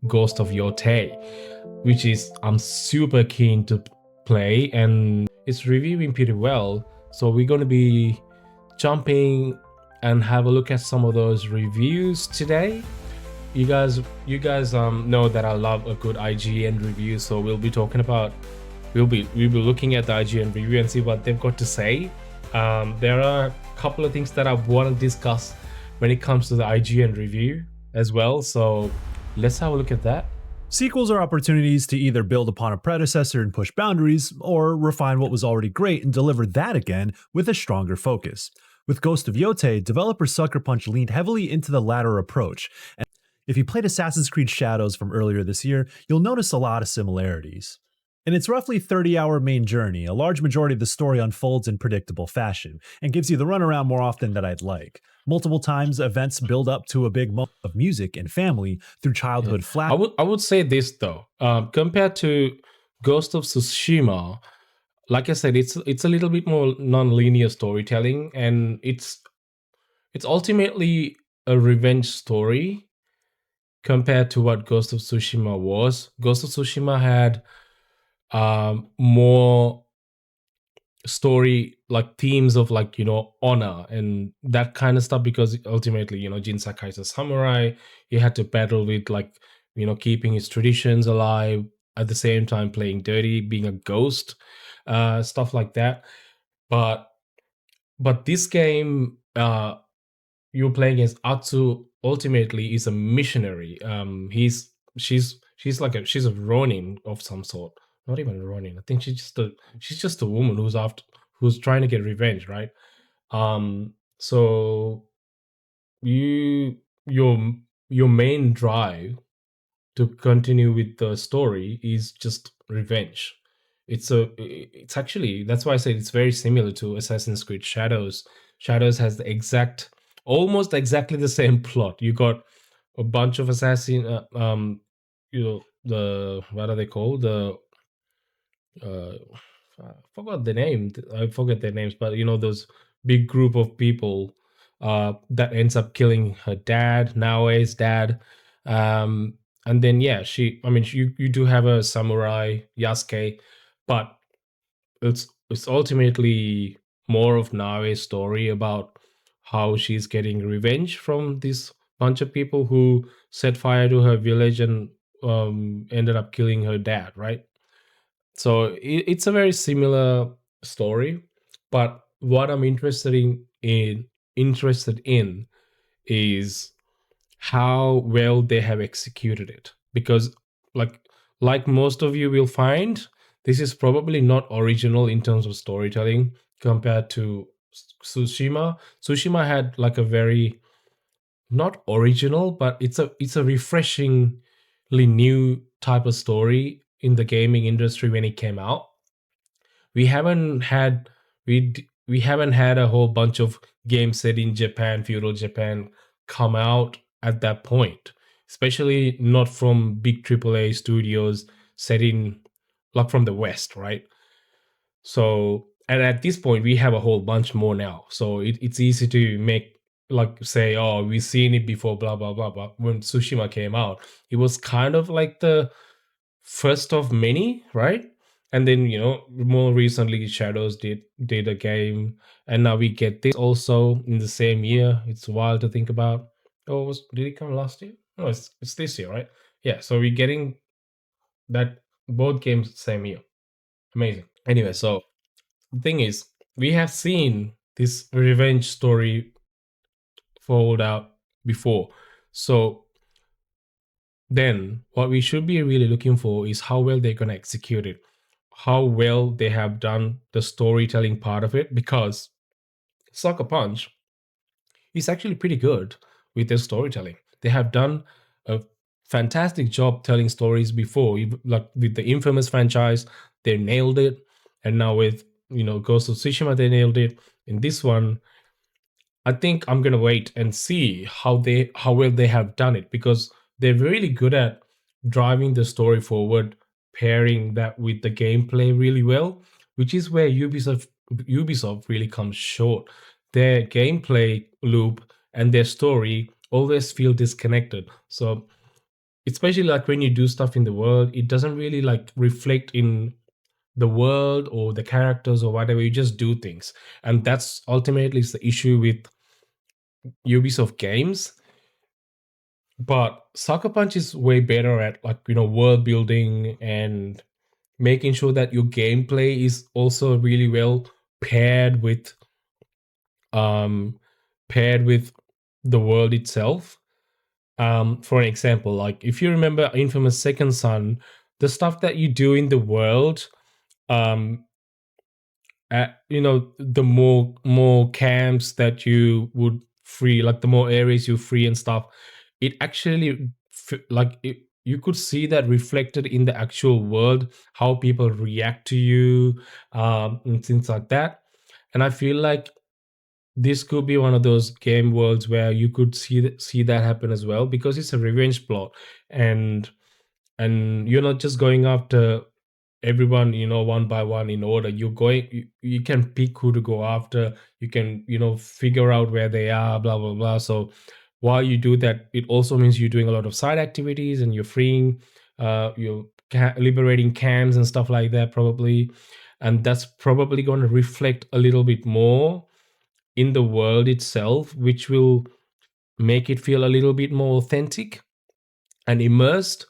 Ghost of Yotei, which is I'm super keen to play, and it's reviewing pretty well. So we're going to be jumping and have a look at some of those reviews today. You guys know that I love a good IGN review, so we'll be talking about we'll be looking at the IGN review and see what they've got to say. There are a couple of things that I want to discuss when it comes to the IGN review as well, so let's have a look at that. Sequels are opportunities to either build upon a predecessor and push boundaries, or refine what was already great and deliver that again with a stronger focus. With Ghost of Yotei, developer Sucker Punch leaned heavily into the latter approach. And if you played Assassin's Creed Shadows from earlier this year, you'll notice a lot of similarities. In its roughly 30-hour main journey, a large majority of the story unfolds in predictable fashion, and gives you the runaround more often than I'd like. Multiple times, events build up to a big moment of music and family through childhood flashbacks. I would say this though, compared to Ghost of Tsushima, like I said, it's a little bit more non-linear storytelling, and it's ultimately a revenge story compared to what Ghost of Tsushima was. Ghost of Tsushima had more story, like themes of, like, honor and that kind of stuff, because ultimately, Jin Sakai is a samurai. He had to battle with, like, keeping his traditions alive, at the same time playing dirty, being a ghost, stuff like that. But this game, you're playing as Atsu, ultimately is a missionary. She's a Ronin of some sort. Not even a Ronin. I think she's just a woman who's trying to get revenge, right? So you your main drive to continue with the story is just revenge. It's actually, that's why I said it's very similar to Assassin's Creed Shadows. Shadows has almost exactly the same plot. You got a bunch of the, what are they called, the uh I forgot the name. I forget their names, but those big group of people that ends up killing her dad, Naoe's dad. And then, yeah, you do have a samurai, Yasuke, but it's ultimately more of Naoe's story about how she's getting revenge from this bunch of people who set fire to her village and ended up killing her dad, right? So it's a very similar story, but what I'm interested in is how well they have executed it, because, like most of you will find, this is probably not original in terms of storytelling compared to Tsushima. Tsushima had, like, a very, not original, but it's a refreshingly new type of story in the gaming industry when it came out. We haven't had we haven't had a whole bunch of games set in Japan, feudal Japan, come out at that point, especially not from big AAA studios set in, like, from the West, right? So, and at this point, we have a whole bunch more now. So it's easy to make, like, say, oh, we've seen it before, blah blah blah. But when Tsushima came out, it was kind of like the first of many, right? And then, more recently, Shadows did a game, and now we get this also in the same year. It's wild to think about. Oh, did it come last year? No, it's this year, right? Yeah, so we're getting that, both games same year. Amazing. Anyway, so the thing is, we have seen this revenge story fold out before. So then what we should be really looking for is how well they're going to execute it, how well they have done the storytelling part of it, because Sucker Punch is actually pretty good with their storytelling. They have done a fantastic job telling stories before. Like with the infamous franchise, they nailed it, and now with Ghost of Tsushima, they nailed it. In this one, I think I'm gonna wait and see how well they have done it, because they're really good at driving the story forward, pairing that with the gameplay really well, which is where Ubisoft really comes short. Their gameplay loop and their story always feel disconnected. So especially like when you do stuff in the world, it doesn't really like reflect in the world or the characters or whatever. You just do things, and that's ultimately is the issue with Ubisoft games. But Sucker Punch is way better at like world building and making sure that your gameplay is also really well paired with um paired with the world itself. For an example, like if you remember Infamous Second Son, the stuff that you do in the world, um the more camps that you would free, like the more areas you free and stuff, it actually you could see that reflected in the actual world, how people react to you, and things like that. And I feel like this could be one of those game worlds where you could see that happen as well, because it's a revenge plot, and you're not just going after everyone one by one in order. You can pick who to go after. You can figure out where they are, blah blah blah. So while you do that, it also means you're doing a lot of side activities, and you're freeing you're liberating cams and stuff like that, probably. And that's probably going to reflect a little bit more in the world itself, which will make it feel a little bit more authentic and immersed,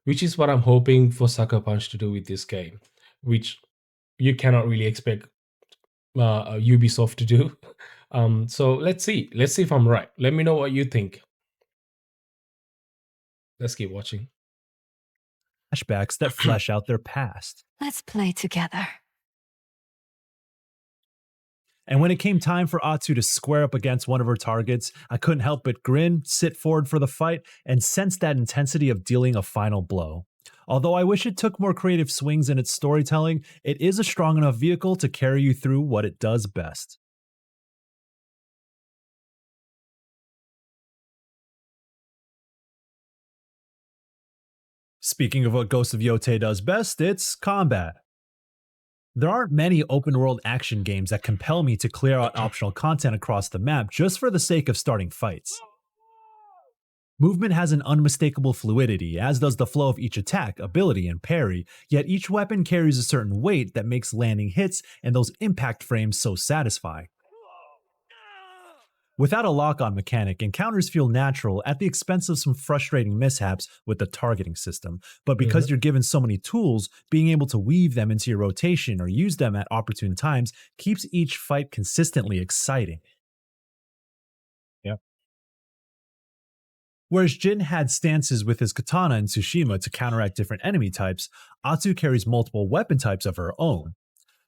which is what I'm hoping for Sucker Punch to do with this game, which you cannot really expect Ubisoft to do. So let's see. Let's see if I'm right. Let me know what you think. Let's keep watching. Flashbacks that flesh out their past. Let's play together. And when it came time for Atsu to square up against one of her targets, I couldn't help but grin, sit forward for the fight, and sense that intensity of dealing a final blow. Although I wish it took more creative swings in its storytelling, it is a strong enough vehicle to carry you through what it does best. Speaking of what Ghost of Yotei does best, it's combat. There aren't many open-world action games that compel me to clear out optional content across the map just for the sake of starting fights. Movement has an unmistakable fluidity, as does the flow of each attack, ability, and parry, yet each weapon carries a certain weight that makes landing hits and those impact frames so satisfying. Without a lock-on mechanic, encounters feel natural at the expense of some frustrating mishaps with the targeting system, but because you're given so many tools, being able to weave them into your rotation or use them at opportune times keeps each fight consistently exciting. Whereas Jin had stances with his katana in Tsushima to counteract different enemy types, Atsu carries multiple weapon types of her own.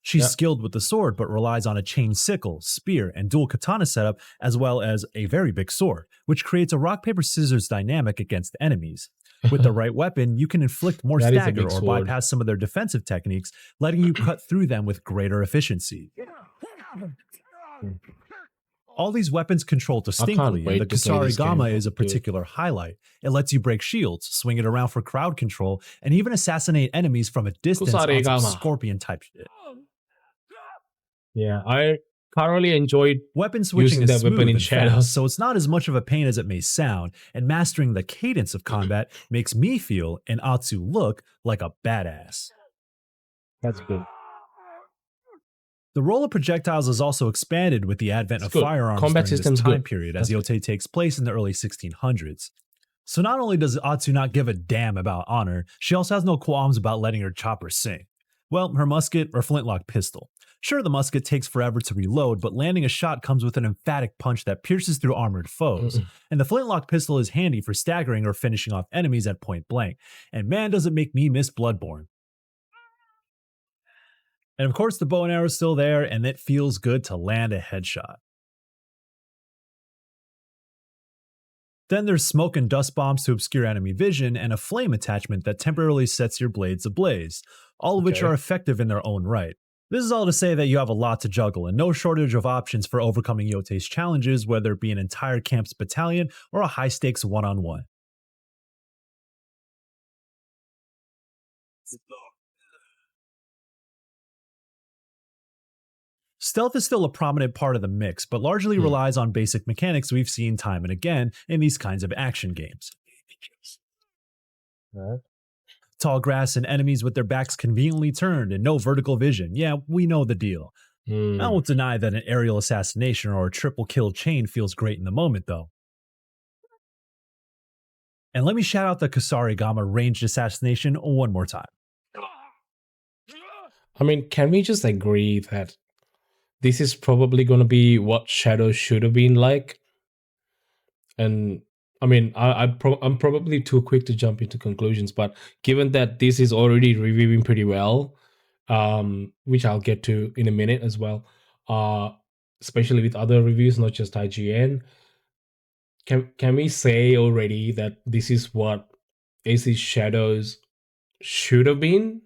She's skilled with the sword, but relies on a chain sickle, spear, and dual katana setup, as well as a very big sword, which creates a rock-paper-scissors dynamic against enemmies. With the right weapon, you can inflict more stagger or bypass some of their defensive techniques, letting you cut through them with greater efficiency. All these weapons control distinctly, and the Kusarigama is a particular highlight. It lets you break shields, swing it around for crowd control, and even assassinate enemies from a distance on some scorpion-type shit. Yeah, I thoroughly enjoyed weapon switching is smooth weapon in and fast, so it's not as much of a pain as it may sound, and mastering the cadence of combat makes me feel and Atsu look like a badass. That's good. The role of projectiles is also expanded with the advent of firearms during this time period, as Yotei takes place in the early 1600s. So not only does Atsu not give a damn about honor, she also has no qualms about letting her chopper sing. Well, her musket or flintlock pistol. Sure, the musket takes forever to reload, but landing a shot comes with an emphatic punch that pierces through armored foes. And the flintlock pistol is handy for staggering or finishing off enemies at point blank. And man, does it make me miss Bloodborne. And of course, the bow and arrow is still there, and it feels good to land a headshot. Then there's smoke and dust bombs to obscure enemy vision, and a flame attachment that temporarily sets your blades ablaze, all of which are effective in their own right. This is all to say that you have a lot to juggle, and no shortage of options for overcoming Yotei's challenges, whether it be an entire camp's battalion or a high-stakes one-on-one. Stealth is still a prominent part of the mix, but largely relies on basic mechanics we've seen time and again in these kinds of action games. Tall grass and enemies with their backs conveniently turned and no vertical vision. Yeah, we know the deal. I Mm. won't deny that an aerial assassination or a triple kill chain feels great in the moment, though. And let me shout out the Kasarigama ranged assassination one more time. I mean, can we just agree that this is probably going to be what Shadow should have been like? And I mean, I'm probably too quick to jump into conclusions, but given that this is already reviewing pretty well, which I'll get to in a minute as well, uh, especially with other reviews, not just IGN, can we say already that this is what AC Shadows should have been?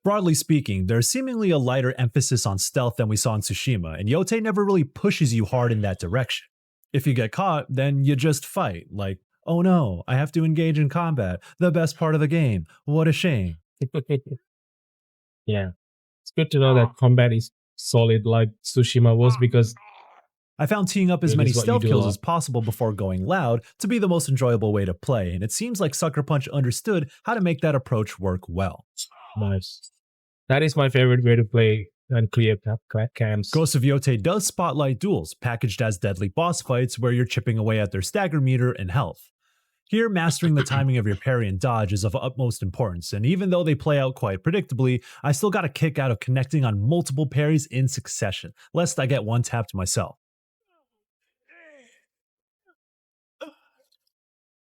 Broadly speaking, there's seemingly a lighter emphasis on stealth than we saw in Tsushima, and Yotei never really pushes you hard in that direction. If you get caught, then you just fight, like, oh no, I have to engage in combat, the best part of the game, what a shame. Yeah, it's good to know that combat is solid like Tsushima was, because I found teeing up as it many is what you stealth do a kills as lot. possible before going loud to be the most enjoyable way to play, and it seems like Sucker Punch understood how to make that approach work well. Nice. That is my favorite way to play and clear camps. Ghost of Yotei does spotlight duels, packaged as deadly boss fights where you're chipping away at their stagger meter and health. Here, mastering the timing of your parry and dodge is of utmost importance, and even though they play out quite predictably, I still got a kick out of connecting on multiple parries in succession, lest I get one tapped myself.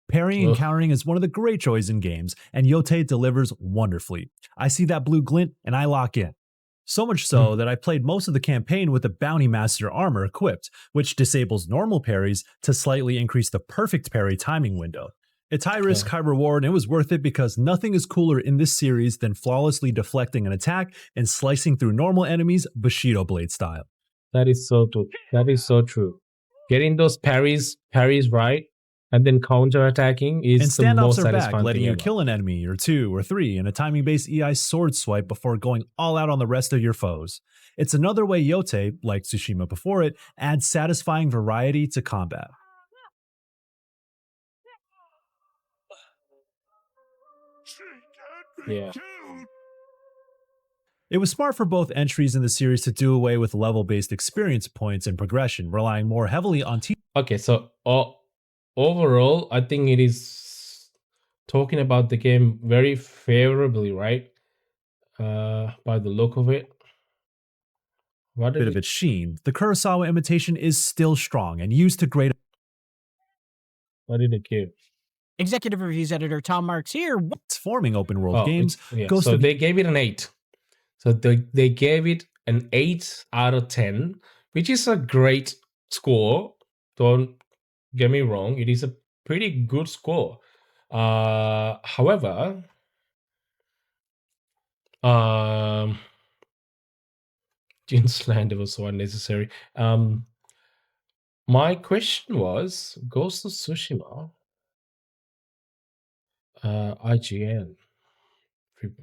Parrying and Ugh. countering is one of the great joys in games, and Yotei delivers wonderfully. I see that blue glint, and I lock in. So much so that I played most of the campaign with the Bounty Master armor equipped, which disables normal parries to slightly increase the perfect parry timing window. It's high risk, high reward, and it was worth it because nothing is cooler in this series than flawlessly deflecting an attack and slicing through normal enemies Bushido Blade style. That is so true. That is so true. Getting those parries right, and then counter attacking And is the most standoffs are back, satisfying letting thing you ever. kill an enemy or two or three in a timing based EI sword swipe before going all out on the rest of your foes. It's another way Yotei, like Tsushima before it, adds satisfying variety to combat. Yeah. It was smart for both entries in the series to do away with level based experience points and progression, relying more heavily on Okay, so overall, I think it is talking about the game very favorably, right? By the look of it. What did bit of it? its sheen. The Kurosawa imitation is still strong and used to great What did it give? Executive Reviews editor Tom Marks here. forming open world Oh, games. yeah. Ghost So of they gave it an 8. So they gave it an 8 out of 10, which is a great score. Don't get me wrong, it is a pretty good score. However, Jin slander was so unnecessary. My question was Ghost of Tsushima, IGN.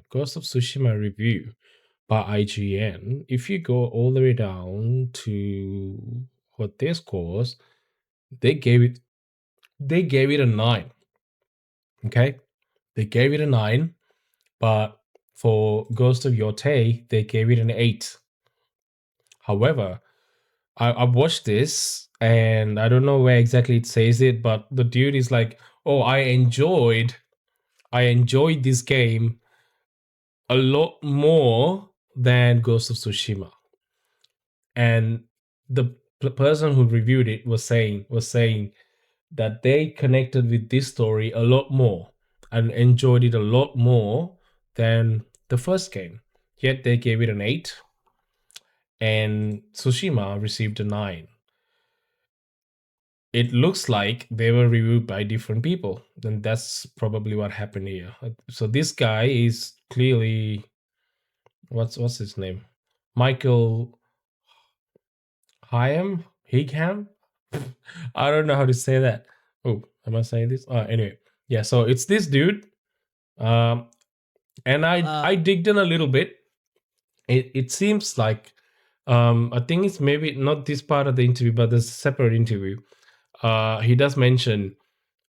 Ghost of Tsushima review by IGN. If you go all the way down to what their scores, they gave it a 9. Okay, they gave it a 9, but for Ghost of Yotei, they gave it an 8. However, I watched this and I don't know where exactly it says it, but the dude is like, "Oh, I enjoyed this game a lot more than Ghost of Tsushima." And the person who reviewed it was saying that they connected with this story a lot more and enjoyed it a lot more than the first game. Yet they gave it an 8, and Tsushima received a 9. It looks like they were reviewed by different people. Then that's probably what happened here. So this guy is clearly, what's his name? Michael Higham? I don't know how to say that. Oh, am I saying this? Anyway, yeah. So it's this dude, and I digged in a little bit. It seems like, I think it's maybe not this part of the interview, but there's a separate interview. he does mention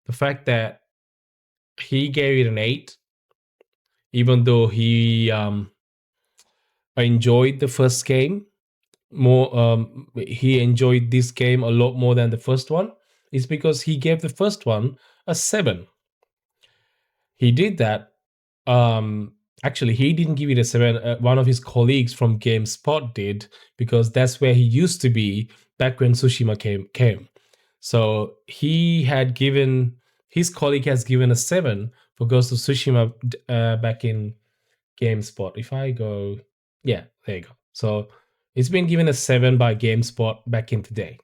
the fact that he gave it an 8, even though he enjoyed the first game more. He enjoyed this game a lot more than the first one. It's because he gave the first one a 7. He did that. Actually, he didn't give it a 7. One of his colleagues from GameSpot did, because that's where he used to be back when Tsushima came. So he had given, his colleague has given a 7 for Ghost of Tsushima back in GameSpot. If I go, yeah, there you go. So it's been given a 7 by GameSpot back in the day.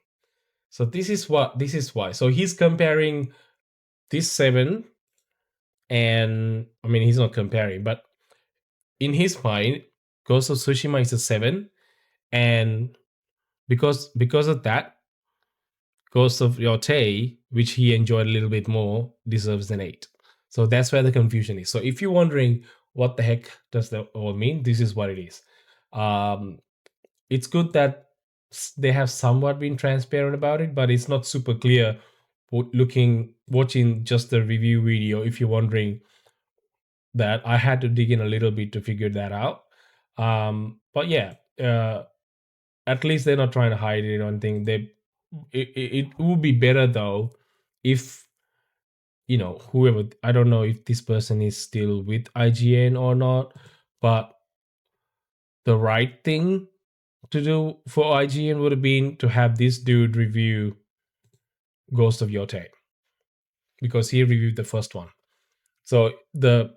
So this is why. So he's comparing this 7, and I mean, he's not comparing, but in his mind, Ghost of Tsushima is a 7, and because of that, Ghost of Yotei, which he enjoyed a little bit more, deserves an 8. So that's where the confusion is. So if you're wondering what the heck does that all mean, this is what it is. It's good that they have somewhat been transparent about it, but it's not super clear watching just the review video. If you're wondering that, I had to dig in a little bit to figure that out. But yeah, at least they're not trying to hide it or anything. It would be better though if, you know, whoever, I don't know if this person is still with IGN or not, but the right thing to do for IGN would have been to have this dude review Ghost of Yotei, because he reviewed the first one. So the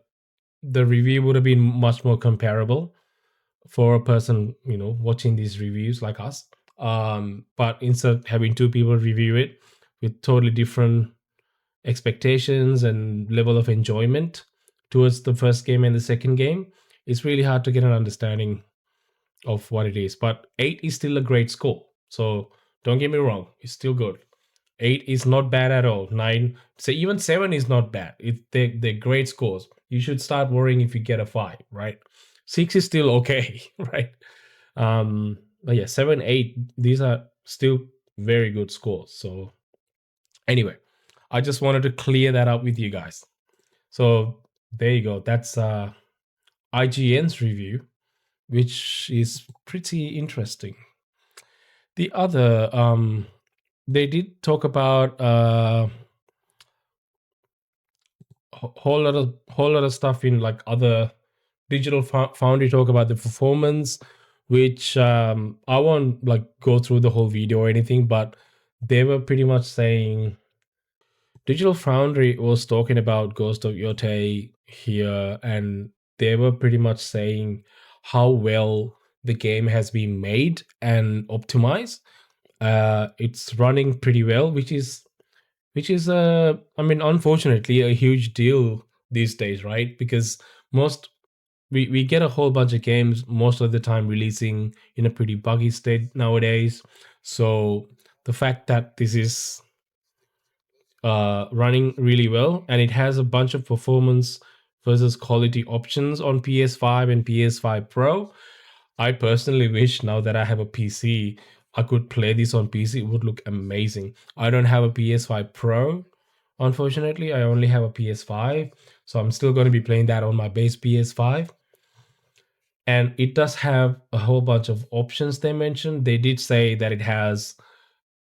review would have been much more comparable for a person, you know, watching these reviews like us. But instead of having two people review it with totally different expectations and level of enjoyment towards the first game and the second game, it's really hard to get an understanding of what it is. But 8 is still a great score. So don't get me wrong, it's still good. 8 is not bad at all. 9, so even 7 is not bad. They're great scores. You should start worrying if you get a 5, right? 6 is still okay, right? But yeah, 7, 8, these are still very good scores. So anyway, I just wanted to clear that up with you guys. So there you go. That's IGN's review, which is pretty interesting. The other, they did talk about whole lot of stuff in like other digital foundry talk about the performance, which I won't like go through the whole video or anything, but they were pretty much saying Digital Foundry was talking about Ghost of Yotei here, and they were pretty much saying how well the game has been made and optimized. It's running pretty well, which is I mean, unfortunately, a huge deal these days, right? Because most we get a whole bunch of games most of the time releasing in a pretty buggy state nowadays. So the fact that this is running really well, and it has a bunch of performance versus quality options on PS5 and PS5 Pro. I personally wish now that I have a PC, I could play this on PC. It would look amazing. I don't have a PS5 Pro, unfortunately. I only have a PS5, so I'm still going to be playing that on my base PS5. And it does have a whole bunch of options they mentioned. They did say that it has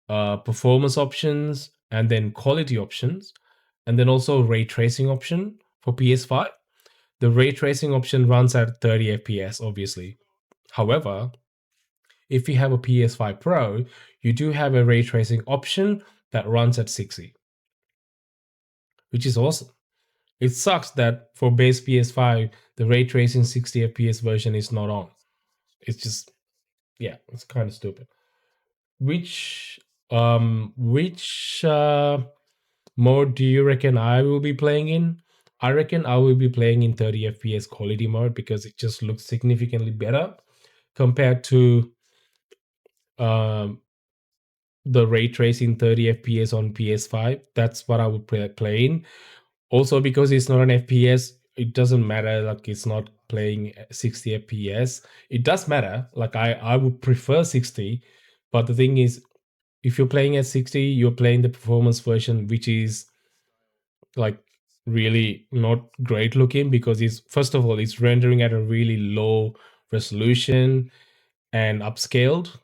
performance options and then quality options, and then also ray tracing option for PS5. The ray tracing option runs at 30 FPS, obviously. However, if you have a PS5 Pro, you do have a ray tracing option that runs at 60, which is awesome. It sucks that for base PS5, the ray tracing 60 FPS version is not on. It's just, yeah, it's kind of stupid. Which mode do you reckon I will be playing in? I reckon I will be playing in 30 FPS quality mode, because it just looks significantly better compared to the ray tracing 30 FPS on PS5. That's what I would play in. Also, because it's not an FPS, it doesn't matter. Like, it's not playing 60 FPS. It does matter. Like, I would prefer 60, but the thing is, if you're playing at 60, you're playing the performance version, which is like really not great looking, because it's, first of all, it's rendering at a really low resolution and upscaled,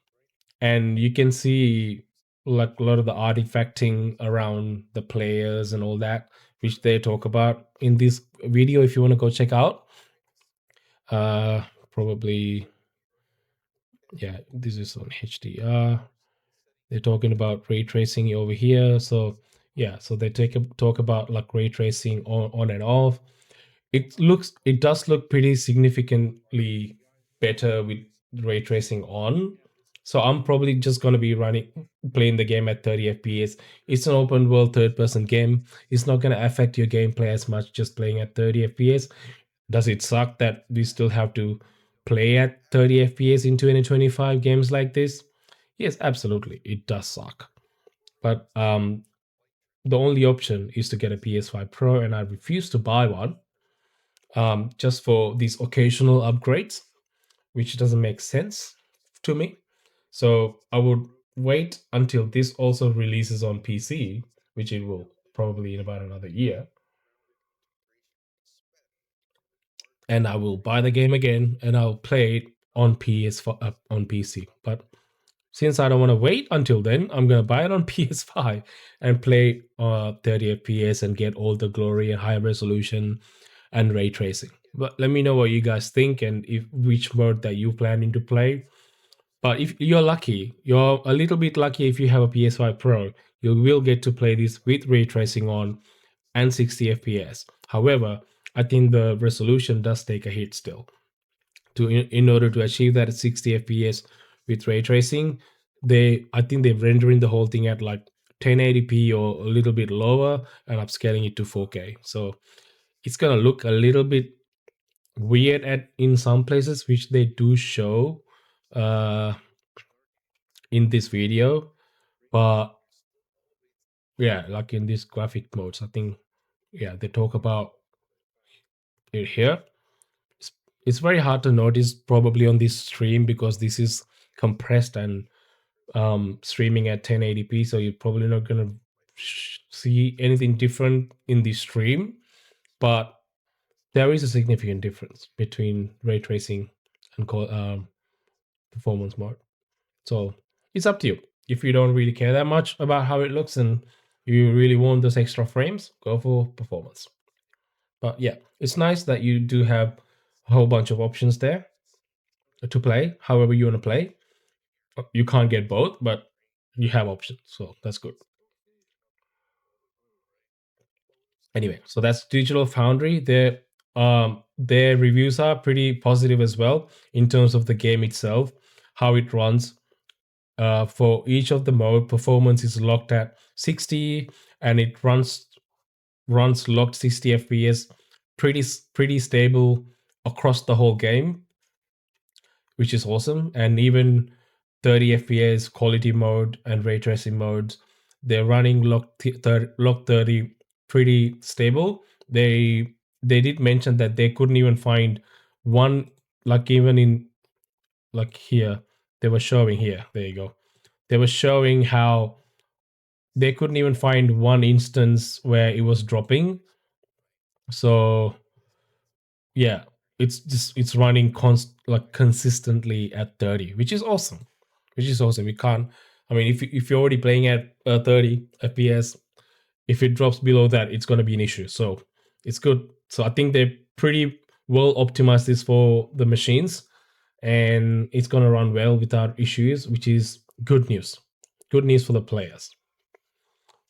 and you can see like a lot of the artifacting around the players and all that, which they talk about in this video. If you want to go check out, probably, yeah, this is on HDR. They're talking about ray tracing over here. So yeah, so they talk about like ray tracing on and off. It does look pretty significantly better with ray tracing on. So I'm probably just going to be playing the game at 30 fps. It's an open world third person game. It's not going to affect your gameplay as much just playing at 30 fps. Does it suck that we still have to play at 30 fps in 2025 games like this? Yes, absolutely, it does suck. But the only option is to get a PS5 Pro, and I refuse to buy one just for these occasional upgrades, which doesn't make sense to me. So I would wait until this also releases on PC, which it will probably in about another year. And I will buy the game again and I'll play it on PS4 on PC. But since I don't want to wait until then, I'm gonna buy it on PS5 and play 30 FPS and get all the glory and high resolution and ray tracing. But let me know what you guys think and if which mode that you planning to play. But if you're lucky, you're a little bit lucky if you have a PS5 Pro, you will get to play this with ray tracing on and 60 FPS. However, I think the resolution does take a hit still. In order to achieve that at 60 FPS with ray tracing, I think they're rendering the whole thing at like 1080p or a little bit lower and upscaling it to 4K. So it's gonna look a little bit weird in some places, which they do show in this video. But yeah, like in these graphic modes, I think, yeah, they talk about it here. It's very hard to notice probably on this stream because this is compressed and streaming at 1080p, so you're probably not going to see anything different in the stream. But there is a significant difference between ray tracing and performance mode. So it's up to you. If you don't really care that much about how it looks and you really want those extra frames, go for performance. But yeah, it's nice that you do have a whole bunch of options there to play however you want to play. You can't get both, but you have options, so that's good. Anyway, so that's Digital Foundry. Their reviews are pretty positive as well in terms of the game itself, how it runs. For each of the mode, performance is locked at 60, and it runs locked 60 FPS, pretty stable across the whole game, which is awesome. And even 30 FPS quality mode and ray tracing modes, they're running lock 30 pretty stable. They did mention that they couldn't even find one, like even in like here, they were showing here. There you go. They were showing how they couldn't even find one instance where it was dropping. So yeah, it's running consistently at 30, which is awesome. We can't, I mean, if you're already playing at 30 FPS, if it drops below that, it's going to be an issue. So it's good. So I think they pretty well optimized this for the machines, and it's going to run well without issues, which is good news. Good news for the players.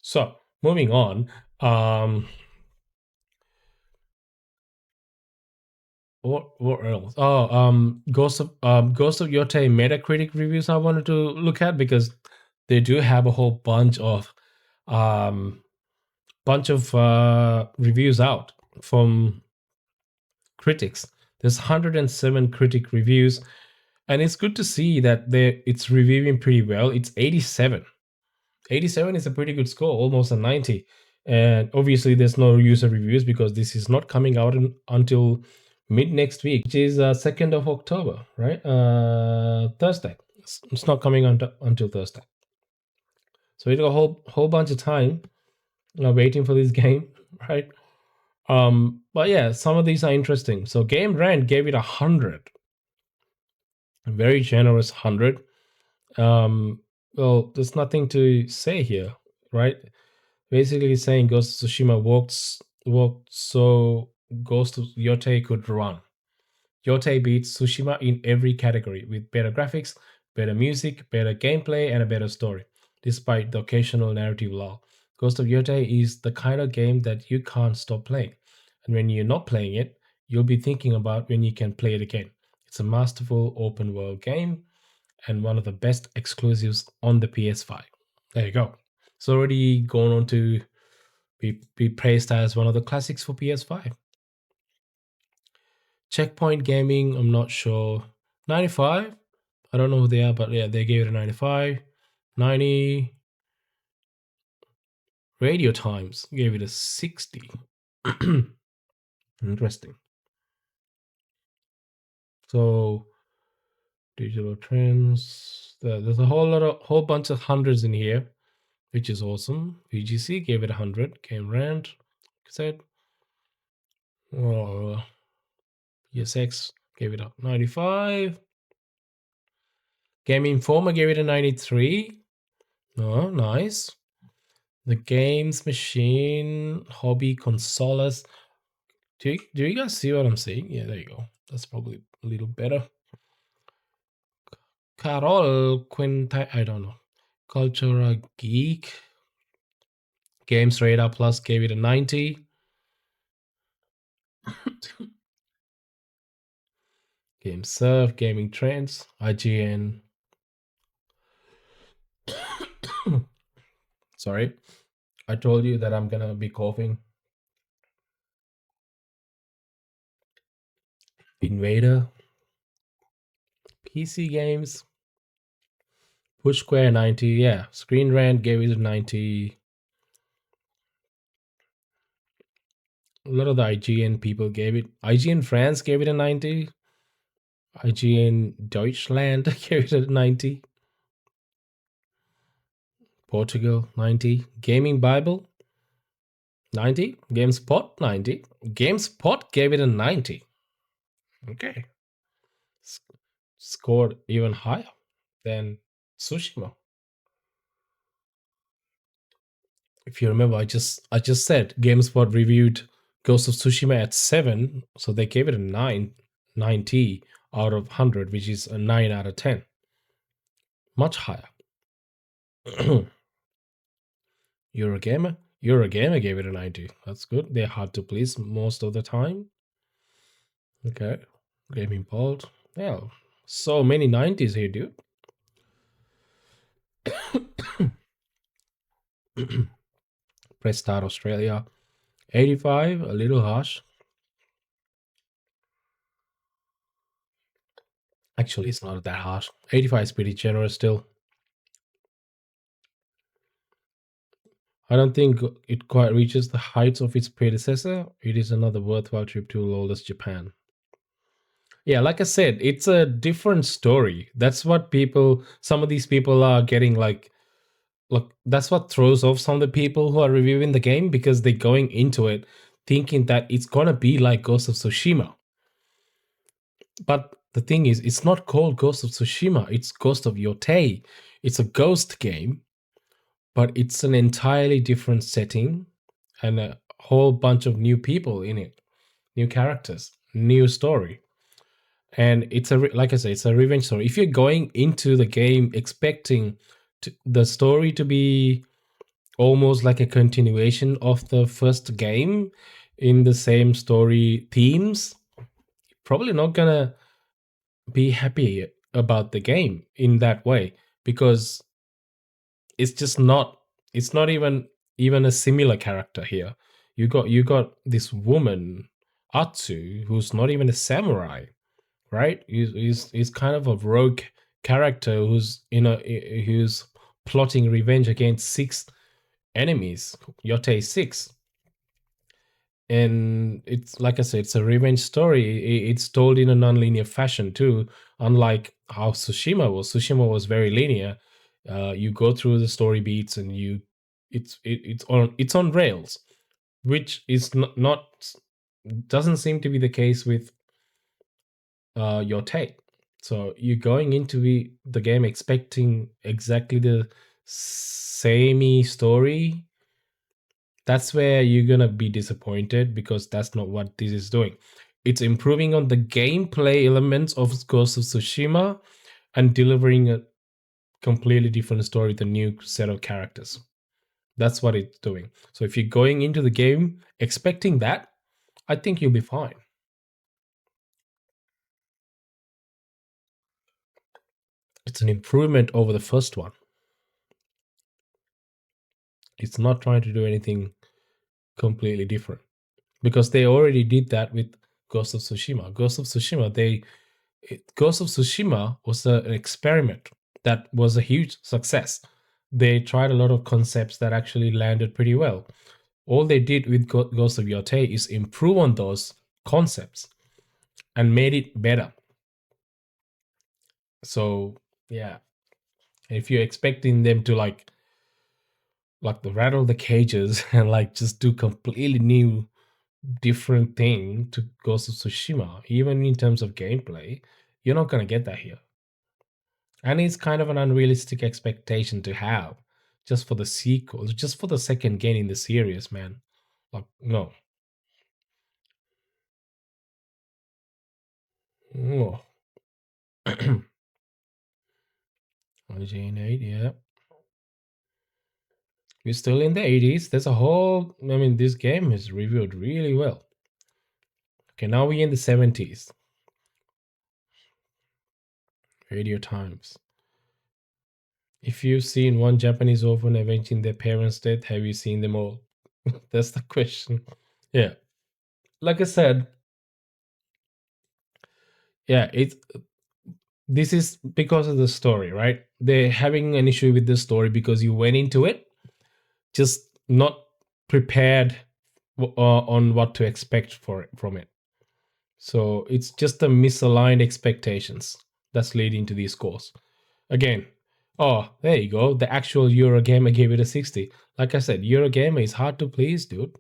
So moving on, what else? Oh, Ghost of Yotei Metacritic reviews I wanted to look at, because they do have a whole bunch of reviews out from critics. There's 107 critic reviews, and it's good to see that it's reviewing pretty well. It's 87. 87 is a pretty good score, almost a 90. And obviously, there's no user reviews because this is not coming out until mid next week, which is 2nd of October, right? Thursday. It's not coming until Thursday. So we took a whole bunch of time waiting for this game, right? But yeah, some of these are interesting. So Game Rant gave it 100, a very generous 100. Well, there's nothing to say here, right? Basically saying Ghost of Tsushima walked so Ghost of Yotei could run. Yotei beats Tsushima in every category with better graphics, better music, better gameplay, and a better story, despite the occasional narrative lull. Ghost of Yotei is the kind of game that you can't stop playing. And when you're not playing it, you'll be thinking about when you can play it again. It's a masterful open world game and one of the best exclusives on the PS5. There you go. It's already gone on to be praised as one of the classics for PS5. Checkpoint Gaming, I'm not sure. 95? I don't know who they are, but yeah, they gave it a 95. 90. Radio Times gave it a 60. Interesting. So, digital trends. There's a whole bunch of hundreds in here, which is awesome. VGC gave it 100. Game Rant said. Oh, PSX gave it a 95. Game Informer gave it a 93. Oh, nice. The Games Machine, Hobby Consolas. Do you guys see what I'm saying? Yeah, there you go. That's probably a little better. Carol Quintai, I don't know. Cultural Geek. Games Radar Plus gave it a 90. Game Surf, Gaming Trends, IGN. Sorry, I told you that I'm gonna be coughing. Invader. PC Games. Push Square 90. Yeah, Screen Rant gave it a 90. A lot of the IGN people gave it. IGN France gave it a 90. IGN Deutschland gave it a 90. Portugal 90. Gaming Bible 90. GameSpot 90. GameSpot gave it a 90. Okay. Scored even higher than Tsushima. If you remember, I just said GameSpot reviewed Ghost of Tsushima at 7, so they gave it a 90 out of 100, which is a 9 out of 10. Much higher. Eurogamer gave it a 90. That's good. They're hard to please most of the time. Okay. Gaming Bolt. Yeah. So many 90s here, dude. Press Start Australia. 85, a little harsh. Actually, it's not that harsh. 85 is pretty generous still. I don't think it quite reaches the heights of its predecessor. It is another worthwhile trip to lawless Japan. Yeah, like I said, it's a different story. That's what some of these people are getting like, look, that's what throws off some of the people who are reviewing the game, because they're going into it thinking that it's gonna be like Ghost of Tsushima. But the thing is, it's not called Ghost of Tsushima, it's Ghost of Yotei. It's a ghost game, but it's an entirely different setting and a whole bunch of new people in it, new characters, new story. And it's like I say, it's a revenge story. If you're going into the game expecting the story to be almost like a continuation of the first game in the same story themes, you're probably not gonna be happy about the game in that way, because it's just not, it's not even a similar character here. You got this woman Atsu, who's not even a samurai, right? He's kind of a rogue character who's who's plotting revenge against 6 enemies, Yotei 6. And it's like I said, it's a revenge story. It's told in a non-linear fashion too, unlike how Tsushima was. Tsushima was very linear. You go through the story beats, and it's on rails, which is not doesn't seem to be the case with Yotei. So you're going into the game expecting exactly the samey story. That's where you're gonna be disappointed, because that's not what this is doing. It's improving on the gameplay elements of Ghost of Tsushima and delivering a completely different story with a new set of characters. That's what it's doing. So if you're going into the game expecting that, I think you'll be fine. It's an improvement over the first one. It's not trying to do anything completely different, because they already did that with Ghost of Tsushima. Ghost of Tsushima was an experiment that was a huge success. They tried a lot of concepts that actually landed pretty well. All they did with Ghost of Yotei is improve on those concepts and made it better. So yeah, if you're expecting them to like the rattle the cages and like just do completely new different thing to Ghost of Tsushima, even in terms of gameplay, you're not gonna get that here. And it's kind of an unrealistic expectation to have just for the sequel, just for the second game in the series, man. Like, no. Oh. Jane 8, yeah. We're still in the 80s. There's a whole, I mean, this game is reviewed really well. Okay, now we're in the 70s. Radio Times. If you've seen one Japanese orphan avenging their parents' death, have you seen them all? That's the question. Yeah. Like I said, yeah, this is because of the story, right? They're having an issue with the story because you went into it just not prepared on what to expect from it. So it's just the misaligned expectations that's leading to these scores. Again, oh, there you go. The actual Eurogamer gave it a 60. Like I said, Eurogamer is hard to please, dude.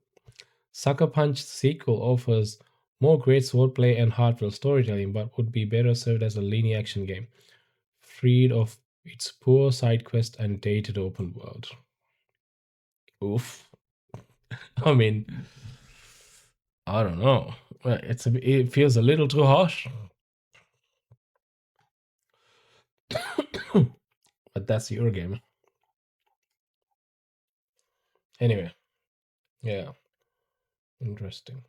Sucker Punch sequel offers more great swordplay and heartfelt storytelling, but would be better served as a linear action game, freed of its poor side quest and dated open world. Oof. I mean, I don't know. It feels a little too harsh. But that's Eurogamer. Anyway, yeah, interesting.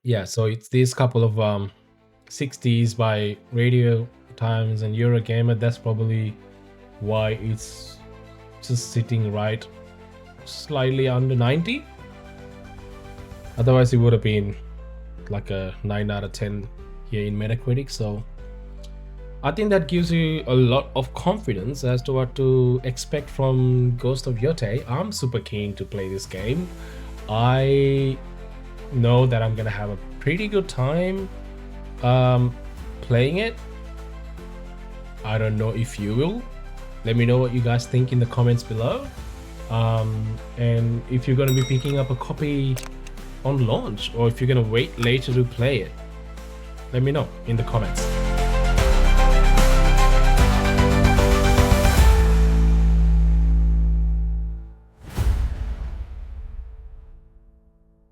Yeah, so it's these couple of 60s by Radio Times and Eurogamer. That's probably why it's just sitting right slightly under 90. Otherwise, it would have been like a 9 out of 10 here in Metacritic. So I think that gives you a lot of confidence as to what to expect from Ghost of Yotei. I'm super keen to play this game. I know that I'm gonna have a pretty good time playing it. I don't know if you will. Let me know what you guys think in the comments below. And if you're gonna be picking up a copy on launch, or if you're gonna wait later to play it, let me know in the comments.